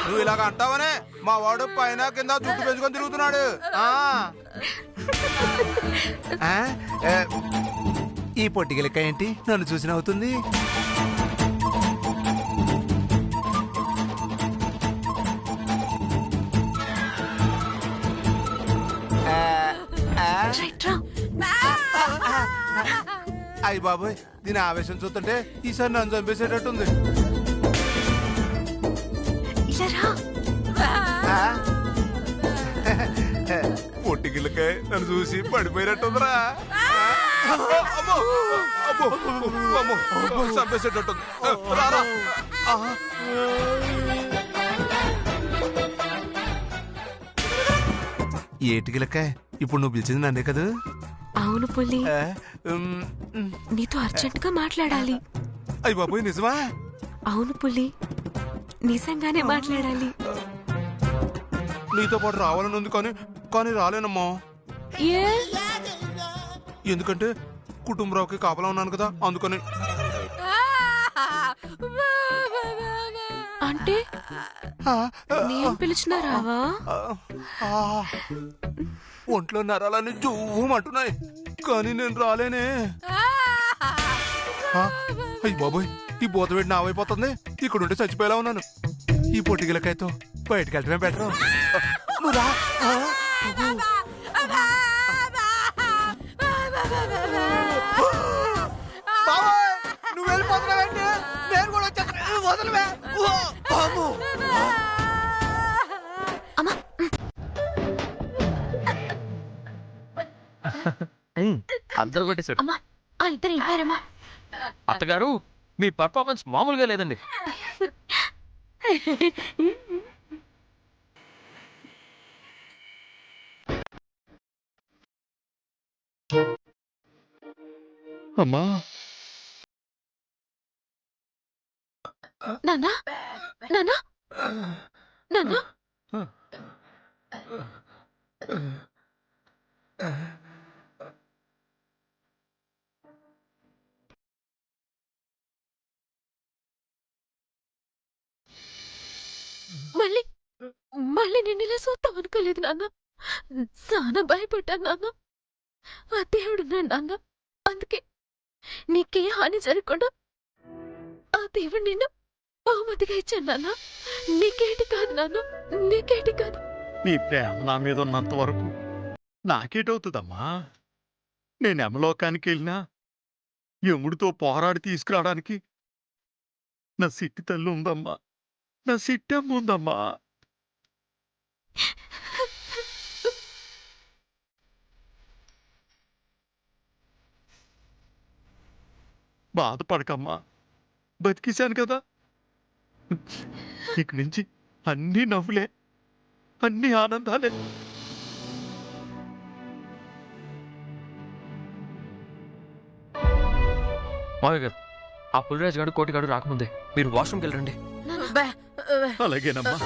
నువ్వు ఇలాగ అంటావనే మా వాడు పైన కింద జుట్టు పెంచుకొని తిరుగుతున్నాడు. ఈ పొట్టిగిలక ఏంటి నన్ను చూసి నవ్వుతుంది? అయ్య బాబోయ్, దీని ఆవేశం చూస్తుంటే ఈసారి నన్ను చంపేసేటట్టుంది. పొట్టిగిల్లకాయ నన్ను చూసి పడిపోయినట్టుందిరా. చంపేసేటట్టుంది. ఏటిగిలకాయ ఇప్పుడు నువ్వు పిలిచింది నన్నే కదా? అవును పులి, నీతో అర్జెంట్ గా మాట్లాడాలి. అయ్య బాబోయ్, నిజమా? అవును పులి, నిజంగానే మాట్లాడాలి. నీతో పాటు రావాలని ఉంది కానీ రాలేనమ్మా. ఎందుకంటే కుటుంబరావుకి కాపలా ఉన్నాను కదా, అందుకని. అంటే నేను పిలిచినా రావా? ఒంట్లో నరాలని జూమంటున్నాయి కానీ నేను రాలేనే. అయ్య బాబోయ్, ఈ బోతవేడి నావైపోతుంది. ఇక్కడుంటే చచ్చిపోయేలా ఉన్నాను. ఈ పొట్టిగిలకాయతో బయటకు వెళ్ళటమే బెటర్. నువ్వు వెళ్ళిపోతున్నావంటే నేను కూడా వదలవే. అందరూ కొట్టేశారు. అత్తగారు, మీ పర్ఫార్మెన్స్ మామూలుగా లేదండి. అమ్మా నాన్నా, నాన్నా, నాన్నా. మళ్ళీ నేను ఇలా చూస్తాం అనుకోలేదు నాన్న. చాలా భయపడ్డాను నాన్న. ఆ దేవుడున్నాడు నాన్న, అందుకే నీకే హాని జరగకుండా ఆ దేవుడు నిన్ను బహుమతిగా ఇచ్చాను నాన్న. నీకేటి కాదు నాన్న, నీకేటి కాదు. నీ ప్రేమ నా మీద ఉన్నంత వరకు నాకేటవుతుందమ్మా? నేను యమలోకానికి వెళ్ళినా యముడితో పోరాడి తీసుకురావడానికి నా సిట్టి తల్లి ఉందమ్మా, నా సిట్టమ్మ ఉందమ్మా. బాధపడకమ్మా, బతికేశాను కదా. ఇక నుంచి అన్నీ నవ్వులే, అన్నీ ఆనందాలే. మావయ్య గారు, ఆ పులిరాజు గారు కోటిగాడు రాకముందే మీరు వాష్రూమ్కి వెళ్ళండి. అలాగేనమ్మా.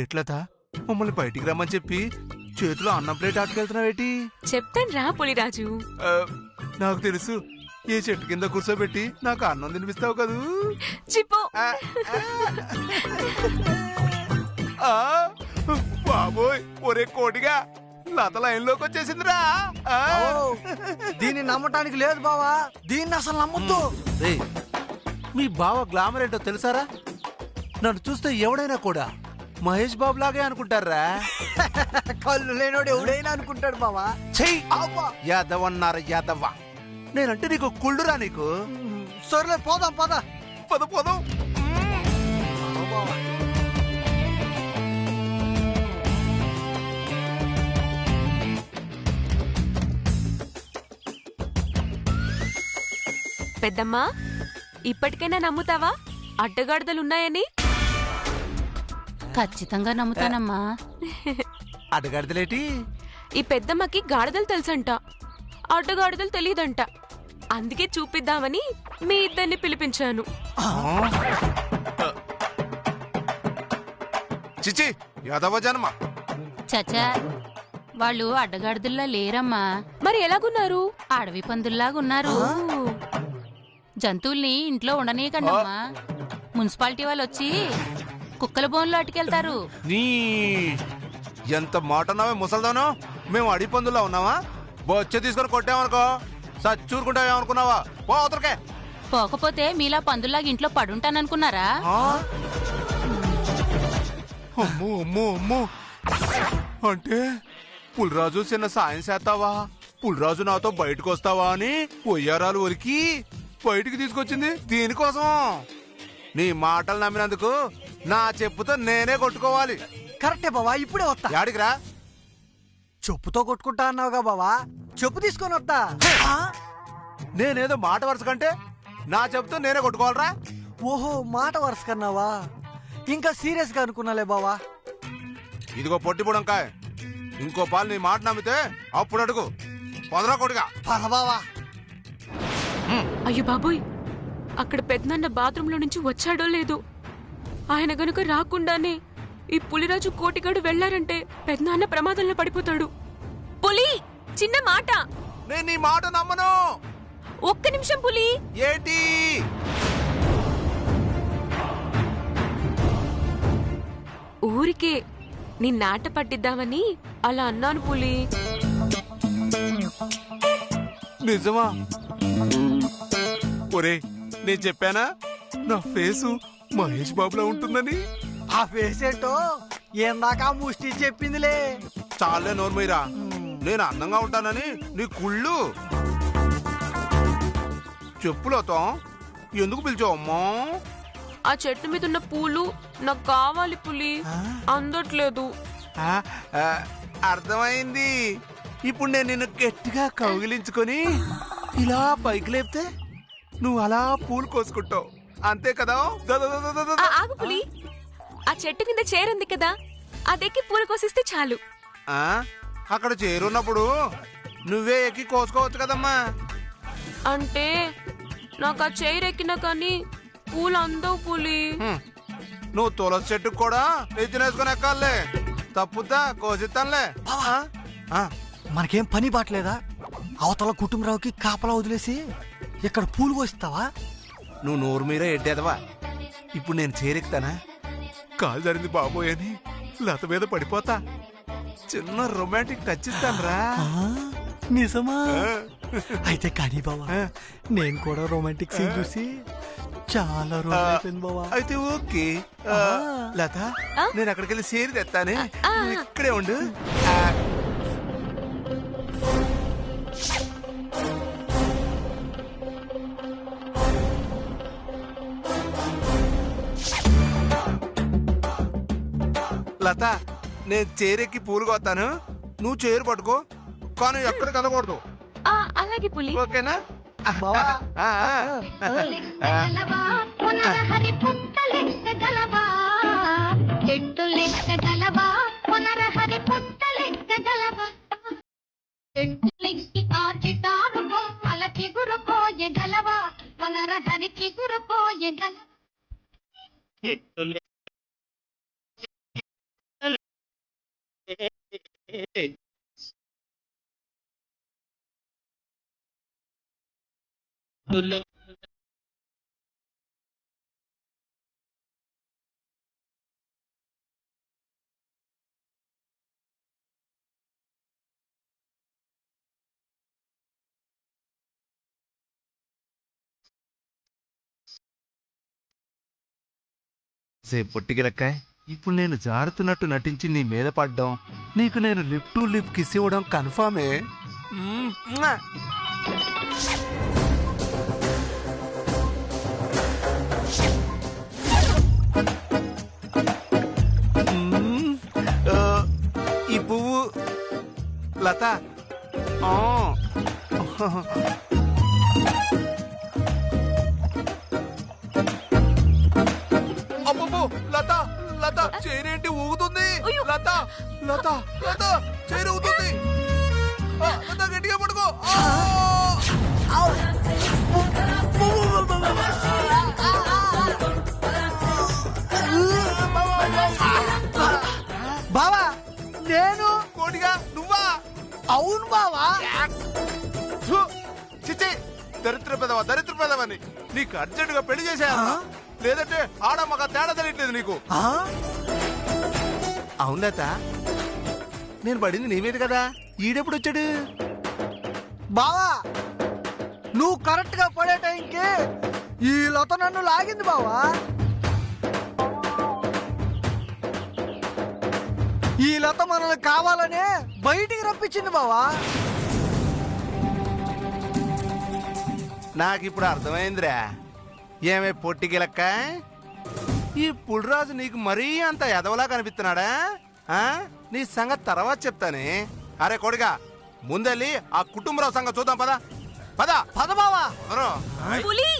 ఏట్లతా మమ్మల్ని బయటికి రమ్మని చెప్పి చేతిలో అన్నం ప్లేట్ ఆటకెళ్తున్నావేటి? చెప్తాను రా పులిరాజు. నాకు తెలుసు, ఏ చెట్టు కింద కూర్చోబెట్టి నాకు అన్నం తినిపిస్తావు కదూ. చిపో. బాబోయ్, ఒరే కోటిగా లత లైన్ లోకి వచ్చేసిందిరా. దీన్ని నమ్మటానికి లేదు బావా, దీన్ని అసలు నమ్మొద్దు. మీ బావ గ్లామర్ ఏంటో తెలుసారా? నన్ను చూస్తే ఎవడైనా కూడా మహేష్ బాబు లాగే అనుకుంటారా? కళ్ళు లేనోడు ఎవడైనా అనుకుంటాడు బావా. యాదవ్ అన్నారు యాదవ్వా. నేనంటే నీకు కుళ్ళురా నీకు. సర్లే పోదాం, పద పద పోదాం. పెద్దమ్మా, ఇప్పటికైనా నమ్ముతావా అడ్డగాడిదలున్నాయని? ఖచ్చితంగా నమ్ముతానమ్మా. అడగడతలేటి? ఈ పెద్దమ్మకి గాడిదలు తెలుసంట, అడ్డగాడిదలు తెలియదంట. అందుకే చూపిద్దామని మీ ఇద్దరిని పిలిపించాను. చిచి యాదవ జన్మ. చచా, వాళ్ళు అడ్డగాడిదల్లా లేరమ్మా, మరి ఎలాగున్నారు? అడవి పందుల్లాగున్నారు. జంతువుల్ని ఇంట్లో ఉండనీయకండమ్మా, మున్సిపాలిటీ వాళ్ళు వచ్చి కుక్కల బోన్లో అటుకెళ్తారు. నీ ఎంత మాట ఉన్నావే ముసల్దాను. మేము అడి పందుల్లో ఉన్నావా? బొచ్చ తీసుకొని కొట్టామనుకో సచ్చూరుకుంటావేమనుకున్నావా? పో అవతలకే. పోకపోతే మీలా పందుల్లాగా ఇంట్లో పడుంటాననుకున్నారా? అమ్మో అమ్మో అమ్మో, అంటే పులిరాజు చిన్న సాయం చేస్తావా? పులిరాజు నాతో బయటకు వస్తావా అని పొయ్యారాలు ఒలికి బయటికి తీసుకొచ్చింది దీనికోసం. నీ మాటలు నమ్మినందుకు నా చెప్పుతో నేనే కొట్టుకోవాలి. కరెక్టే బావా, ఇప్పుడే వస్తా. యాడికిరా? చెప్పుతో కొట్టుకుంటా అన్నావుగా బావా, చెప్పు తీసుకొని వస్తా. నేనేదో మాట వరుస కంటే నా చెప్పుతో నేనే కొట్టుకోవాలరా? ఓహో, మాట వరుస కన్నావా? ఇంకా సీరియస్ గా అనుకున్నాలే బావా. ఇదిగో పొట్టి పుడంకాయ, ఇంకో పాలు నీ మాట నమ్మితే అప్పుడు అడుగు. పొదరా కొడుగా. పద బావా. అయ్యో బాబోయ్, అక్కడ పెద్దనాన్న బాత్రూంలో నుంచి వచ్చాడో లేదో. ఆయన గనుక రాకుండానే ఈ పులిరాజు కోటిగాడు వెళ్లారంటే పెద్దనాన్న ప్రమాదంలో పడిపోతాడు. పులి, చిన్న మాట. నేను నీ మాట నమ్మను. ఒక్క నిమిషం పులి. ఏంటి? ఊరికే నీ నాట పట్టిద్దామని అలా అన్నాను పులి. నిజమా? ఒరే, నేను చెప్పానా నా ఫేసు మహేష్ బాబులా ఉంటుందని? ఆ ఫేస్ ఏంటో ఏందాకా ముష్టి చెప్పిందిలే. చాలే నోర్మీరా, నేను అందంగా ఉంటానని నీ కుళ్ళు. చెప్పులతో ఎందుకు పిలిచావమ్మా? ఆ చెట్టు మీద ఉన్న పూలు నాకు కావాలి పులి, అందట్లేదు. అర్థమైంది. ఇప్పుడు నేను నిన్ను గట్టిగా కౌగిలించుకొని ఇలా పైకి లేపితే నువ్వు అలా పూలు కోసుకుంటావు, అంతే కదా? ఆగు పులి, ఆ చెట్టు కింద చేరుంది కదా, అదెక్కి పూలు కోసిస్తే చాలు. అక్కడ చేరున్నప్పుడు నువ్వే ఎక్కి కోసుకోవచ్చు కదమ్మా. అంటే నాకు ఆ చైర్ ఎక్కినా కానీ పూలు అందవు పులి. నువ్వు తులసి చెట్టుకు కూడా ఎత్తినేసుకొని ఎక్కాలే. తప్పుద్దా? కోసిస్తానులే. మనకేం పని బాట్లేదా? అవతల కుటుంబరావుకి కాపలా వదిలేసి ఇక్కడ పూలు కోస్తావా? నువ్వు నోరు మీరే ఎడ్డేదవా. ఇప్పుడు నేను చేరెక్తానా? కాలు జరిగింది బాబోయ్ అని లత మీద పడిపోతా. చిన్న రొమాంటిక్ టచ్ ఇస్తానురా. నిజమా? అయితే కానీ బావా, నేను కూడా రొమాంటిక్ సీన్ చూసి చాలా రోజులు అయిపోయింది బావా. అయితే ఓకే. లత, నేను అక్కడికి వెళ్ళి సేరి తెస్తానే, నువ్వు ఇక్కడే ఉండు. లత, నేను చేరెక్కి పూలు కొత్తాను, నువ్వు చేరు పట్టుకో, కానీ ఎక్కడ కదకూడదు. అలాగే పులి. ఓకేనా? పొట్టిగిలక్కాయ్, ఇప్పుడు నేను జారుతున్నట్టు నటించి నీ మీద పడ్డం, నీకు నేను లిప్ టు లిప్ కిస్ ఇవ్వడం కన్ఫామే. ఈ పువ్వు లత. అబ్బో, లత లత, చేరేంటి ఊగుతుంది? లత లత లత లత చేరుతుంది లత గట్టిగా పడుకో బావా నేను కోటిగా నువ్వా అవును బావా ఛు! చిచ్చి దరిద్ర పెదవని నీకు అర్జెంటుగా పెళ్లి చేసేయా లేదంటే ఆడ మగ తేడా తెలియట్లేదు నీకు అవును లత నేను పడింది నీ మీద కదా ఈడెప్పుడు వచ్చాడు బావా నువ్వు కరెక్ట్ గా పడే టైంకి ఈ లత నన్ను లాగింది బావా. ఈ లత మనల్ని కావాలనే బయటికి రప్పించింది బావా. నాకిప్పుడు అర్థమైందిరా ఏమే పొట్టికిలక్క ఈ పులిరాజు నీకు మరీ అంత ఎదవలా కనిపిస్తున్నాడా నీ సంగతి తర్వాత చెప్తానే. అరే కొడుగా ముందెళ్ళి ఆ కుటుంబరావు సంగతి చూద్దాం పదా పదా పద బావా. పులి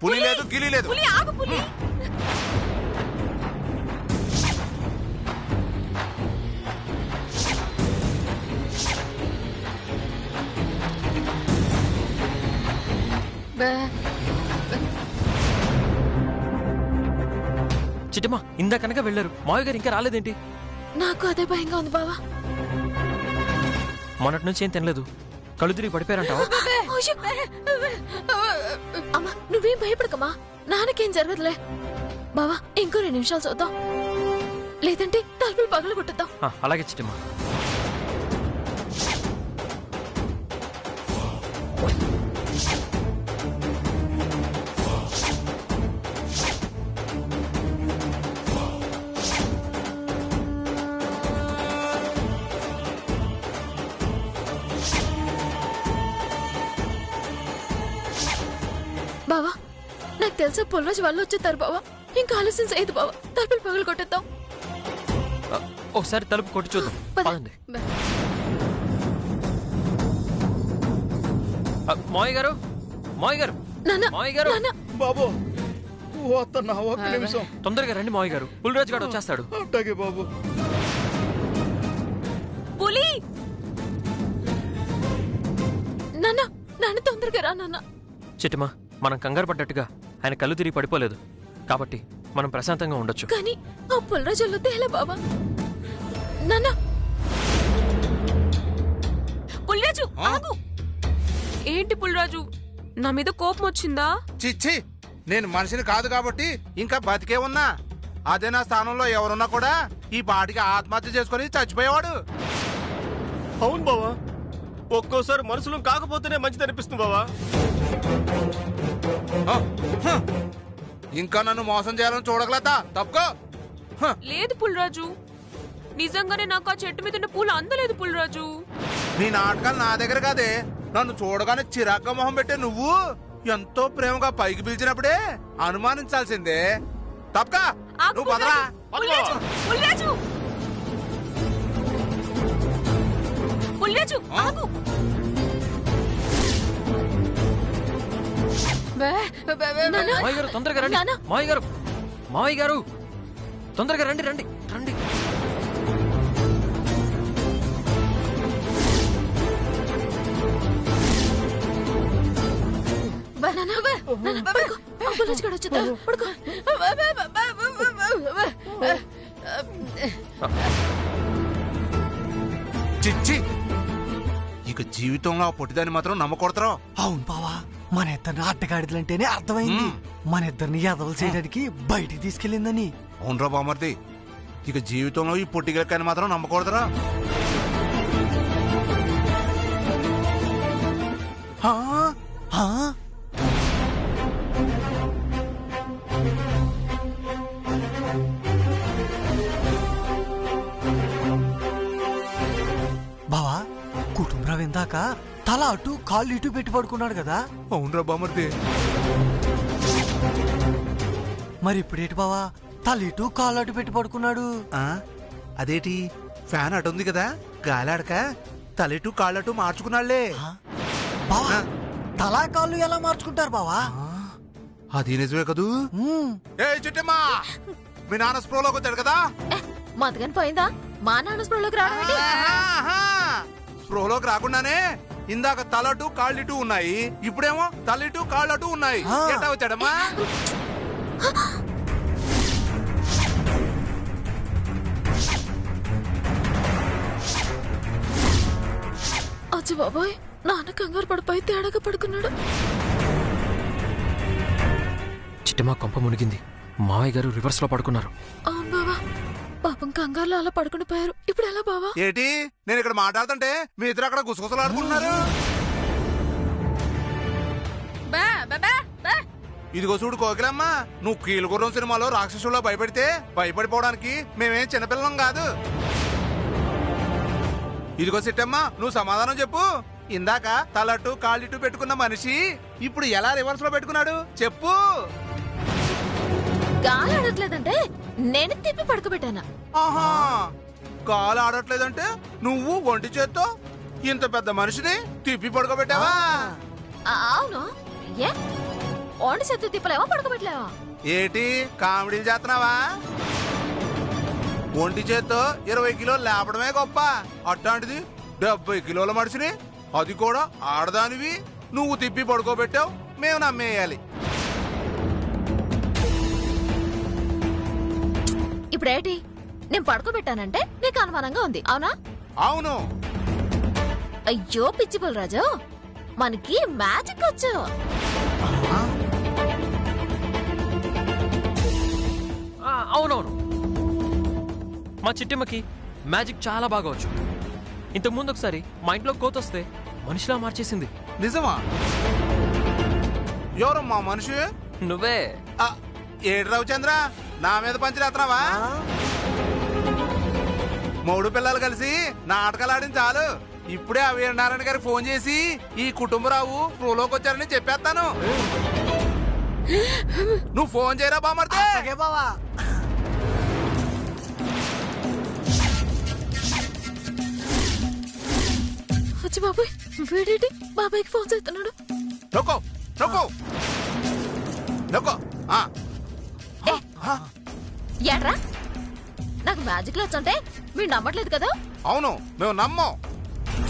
పులి లేదు గిలి లేదు. పులి ఆగు పులి. చిట్టమ్మా ఇందాకనక వెళ్ళారు, మావయ్య గారు ఇంకా రాలేదేంటి? నాకు అదే భయంగా ఉంది బావా. మొన్నటి నుంచి ఏం తినలేదు, కళ్ళు తిరిగి పడిపోయారంటావా? అమ్మా నువ్వేం భయపడకమ్మా, నాన్నకేం జరగదులే. బావా ఇంకో 2 నిమిషాలు చూద్దాం, లేదంటే తలుపులు పగలు కొట్టుద్దాం. అలాగే చిట్టమ్మా. బావా నాకు తెలుసా పుల్రాజు వాళ్ళు వచ్చేస్తారు బావా, ఇంకా ఆలస్యం చేయదు బావా, తలుపులు పగలు కొట్టేద్దాం. ఒకసారి తలుపు కొట్టి చూద్దాం పదండి. మావయ్య గారు, మావయ్య గారు, నాన్న మావయ్య గారు, నాన్న బాబు వస్తున్నా, ఒక్క నిమిషం. తొందరగా రండి మావయ్య గారు, పులిరాజు గారు వచ్చేస్తాడు. అట్టాగే బాబు. పులి నాన్న నాన్న తొందరగా రా నాన్న. చిట్టమ్మా మనం కంగారు పడ్డట్టుగా ఆయన కళ్ళు తిరిగి పడిపోలేదు కాబట్టి మనం ప్రశాంతంగా ఉండొచ్చు. కానీ ఆ పుల్రాజుల్లో తేలే బావా. నాన్న పులిరాజు ఆగు. ఏంటి పులిరాజు, నా మీద కోపం వచ్చిందా? చిచ్చి నేను మనిషిని కాదు కాబట్టి ఇంకా బతికే ఉన్నా. అదే నా స్థానంలో ఎవరున్నా కూడా ఈ పాటికి ఆత్మహత్య చేసుకుని చచ్చిపోయేవాడు. అవును బావా, ఒక్కోసారి మనుషులు కాకపోతేనే మంచిది అనిపిస్తుంది బావా. ఇంకా నన్ను మోసం చేయాలని చూడగలదా? తప్పుకో. లేదు పులిరాజు, నిజంగానే నాకు ఆ చెట్టు మీద ఉన్న పూలు అందలేదు పులిరాజు. నీ నాటకాలు నా దగ్గర కాదే. నన్ను చూడగానే చిరాగ్గా మొహం పెట్టే నువ్వు ఎంతో ప్రేమగా పైకి పిలిచినప్పుడే అనుమానించాల్సిందే. తప్పకా ఆగు నువ్వు పదరా. పులిరాజు, పులిరాజు, పులిరాజు ఆగు. మావయ్య గారు తొందరగా రండి. నాన్న. మావయ్య గారు, మావయ్య గారు తొందరగా రండి రండి రండి. పుల్రాజు గారు వచ్చేద్దాం, పడుకో. చిచ్చి ఇక జీవితంలో ఆ పొట్టిదాన్ని మాత్రం నమ్మకూడతారు. అవును బావా, మన ఇద్దరిని అడ్డగాడిదలంటేనే అర్థమైంది మన ఇద్దరిని ఎదవలు చేయడానికి బయటికి తీసుకెళ్ళిందని. అవునరా బామర్ది, ఇక జీవితంలో ఈ పొట్టిగలకాయని మాత్రం నమ్మకూడదురా. బావా కుటుంబం ఇందాక తల అటు కాళ్ళు ఇటు పెట్టి పడుకున్నాడు కదా. అవునరా బామర్ది. మరి ఇప్పుడేటి బావా తల ఇటు కాళ్ళు అటు పెట్టి పడుకున్నాడు? అదేటి ఫ్యాన్ అటు ఉంది కదా, గాలాడక తలెటు కాళ్ళటు మార్చుకున్నాళ్లే. బావా తలా కాళ్ళు ఎలా మార్చుకుంటారు బావా? అది నిజమే కదూ. ఏ చిట్టమ్మా, మీ నాన్న స్ప్రోలోకి వచ్చాడు కదా. మతగాని పోయిందా? మా నాన్న స్పృహలోకి రావడం స్పృహలోకి రాకుండానే ఇందాక తలటు కాళ్ళిటు ఉన్నాయి, ఇప్పుడేమో తల్లిటు కాళ్ళటు ఉన్నాయి. ఎట్టా వచ్చాడమ్మా? అచ్చి బాబాయ్, నాన్న కంగారు పడిపోయి తేడాగా పడుకున్నాడు. చిట్టమ్మ కొంప మునిగింది. మావయ్య గారు రివర్స్ లో పడుకున్నారు. అవును బావా, పాపం కంగారులో అలా పడుకుని పోయారు. ఇప్పుడు ఎలా బావా? ఏటి నేను ఇక్కడ మాట్లాడుతుంటే మీ ఇద్దరు అక్కడ గుసగుసలాడుకుంటున్నారు. ఇదిగో చూడు కోకిలమ్మ, నువ్వు కీలుగుర్రం సినిమాలో రాక్షసుల్లో భయపెడితే భయపడిపోవడానికి మేమేం చిన్నపిల్లం కాదు. ఇదిగో సిట్టమ్మ, నువ్వు సమాధానం చెప్పు. ఇందాక తలట్టు కాళ్ళిట్టు పెట్టుకున్న మనిషి ఇప్పుడు ఎలా రివర్స్ లో పెట్టుకున్నాడు చెప్పు. గాలి ఆడట్లేదంటే నేను తిప్పి పడుకోబెట్టానా? ఆహా, కాలు ఆడట్లేదంటే నువ్వు ఒంటి చేత్తో ఇంత పెద్ద మనిషిని తిప్పి పడుకోబెట్టావా? అవును. ఏ ఓండి చేత్తు తిప్పలేవా, పడుకోబెట్టలేవా? ఏటి కామెడీలు చేస్తున్నావా? ఒంటి చేత్తో 20 కిలోలు లేపడమే గొప్ప, అట్లాంటిది 70 కిలోల మనిషిని, అది కూడా ఆడదానివి, నువ్వు తిప్పి పడుకోబెట్టావు. మేము నమ్మేయాలి. ఇప్పుడేటి నేను పడుకోబెట్టానంటే నీకు అనుమానంగా ఉంది, అవునా? అవును. అయ్యో పిచ్చి బలరాజు, మనకి మ్యాజిక్ వచ్చు. అవునవును, మా చిట్టమ్మకి మ్యాజిక్ చాలా బాగా వచ్చు. ఇంతకు ముందు ఒకసారి మా ఇంట్లో కోతొస్తే మనిషిలా మార్చేసింది. నిజమా? ఎవరమ్మా మనిషి? నువ్వే. ఏడు రవిచంద్ర, నా మీద పంచలేస్తున్నావా? మూడు పిల్లలు కలిసి నాటకాలు ఆడిన చాలు. ఇప్పుడే ఆ వీరనారాయణ గారికి ఫోన్ చేసి ఈ కుటుంబరావు ప్రోలోకి వచ్చారని చెప్పేస్తాను. నువ్వు ఫోన్ చేయరా బామర్దే? బావా. వచ్చి బాబాయ్, వీడేటి బాబాయ్కి ఫోన్ చేస్తున్నాడు? నొక్కో నొక్కో నొక్కో. ఏడ్రా, నాకు మ్యాజిక్ లో వచ్చంటే మీరు నమ్మట్లేదు కదా? అవును, మేము నమ్మం.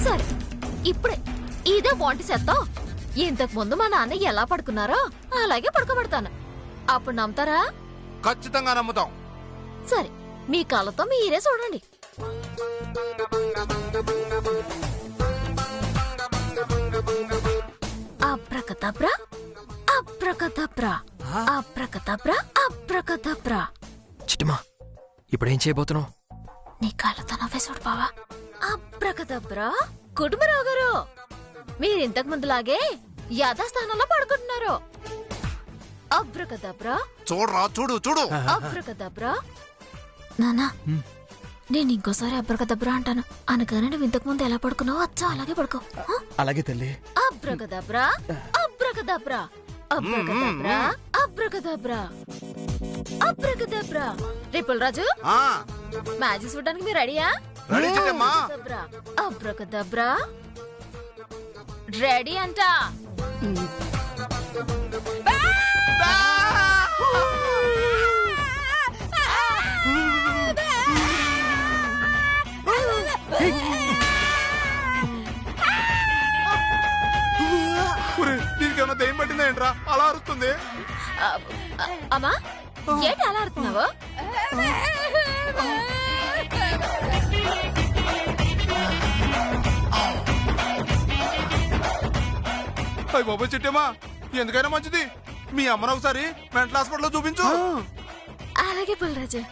సరే, ఇప్పుడే ఇదే వాంటి చేత్తో ఇంతకు ముందు మా నాన్న ఎలా పడుకున్నారో అలాగే పడుకోబెడతాను. అప్పుడు నమ్ముతారా? ఖచ్చితంగా నమ్ముతాం. సరే, మీ కళ్ళతో మీరే చూడండి. Abracadabra abracadabra abracadabra abracadabra. చిట్టమ్మా, ఇప్పుడేం చేయబోతున్నావు? నీ కళ్ళతో నవ్వే చూడు బావా. అబ్రకదబ్రా. కుటుంబరావు గారు, మీరు ఇంతకు ముందులాగే యథాస్థానంలో పడుకుంటున్నారు. అబ్రకదబ్రా. చూడరా, చూడు చూడు. అబ్రకదబ్రా. నానా, నేను ఇంకోసారి అబ్రకదబ్రా అంటాను అనగానే నువ్వు ఇంతకు ముందు ఎలా పడుకున్నావో అచ్చా అలాగే పడుకో. అలాగే తల్లి. Abracadabra abracadabra abracadabra abracadabra abracadabra. రిపుల్ రాజు, మ్యాజిక్ చూడడానికి మీరు రెడీయా? రెడీ చిట్టమ్మా. అబ్రకదబ్రా రెడీ అంట. నీకేమన్నా దెయ్యం పట్టిందా ఏంట్రా అలా అరుస్తుంది? అమ్మా, ఏంటి అలా ఆడుతున్నావు? అయ్య బాబు చిట్టమ్మా, ఎందుకైనా మంచిది మీ అమ్మను ఒకసారి మెంటల్ హాస్పిటల్లో చూపించు. అలాగే పుల్రాజు.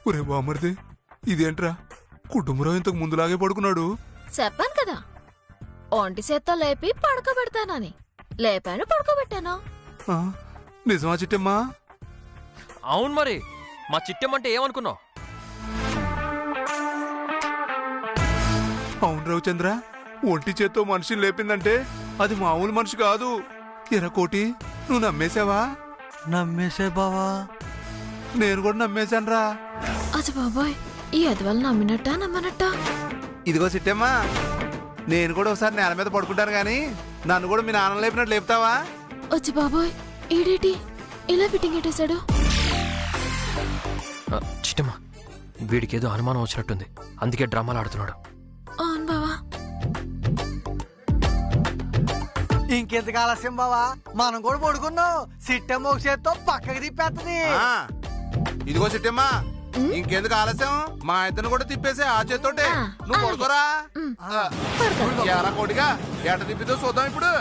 ఒరే బామర్ది, ఇదేంట్రా కుటుంబరావు ఇంతకు ముందులాగే పడుకున్నాడు? చెప్పాను కదా, ఒంటి చేత్తో లేపి పడుకోబెడతానని. లేపాను, పడుకోబెట్టాను. నిజమా చిట్టమ్మా? అవును మరి, మా చిట్టమ్మంటే ఏమనుకున్నావు? అవును రవిచంద్ర, ఒంటి చేత్తో మనిషిని లేపిందంటే అది మామూలు మనిషి కాదు. ఎరకోటి, నువ్వు నమ్మేశావా? నమ్మేసే బావా. నేను కూడా నమ్మేశానురా. అచ్చ బాబాయ్, ఈ అదవాళ్ళు నమ్మినట్టా నమ్మనట్టా? ఇదిగో సిట్టమ్మా, నేను కూడా ఒకసారి నేల మీద పడుకుంటాను గాని నన్ను కూడా మీ నాన్న లేపినట్టు లేపుతావా? వచ్చి బాబోయ్, ఈడేటి ఇలా ఫిట్టింగ్ పెట్టేశాడు? చిట్టమ్మా, వీడికి ఏదో అనుమానం వచ్చినట్టుంది, అందుకే డ్రామాలు ఆడుతున్నాడు. అవును బావా. ఇంకెందుకు ఆలస్యం బావా, మనం కూడా పడుకున్నాం. సిట్టమ్మ ఒక చేత్తో పక్కకి తిప్పేస్తుంది. ఇదిగో సిట్టమ్మా, ఇంకెందుకు ఆలస్యం, మా ఇద్దరు కూడా తిప్పేసి ఆ చేత్తోటే నువ్వు పడుకోరా. ఎలా కోడిగా ఎట తిప్పితో చూద్దాం ఇప్పుడు.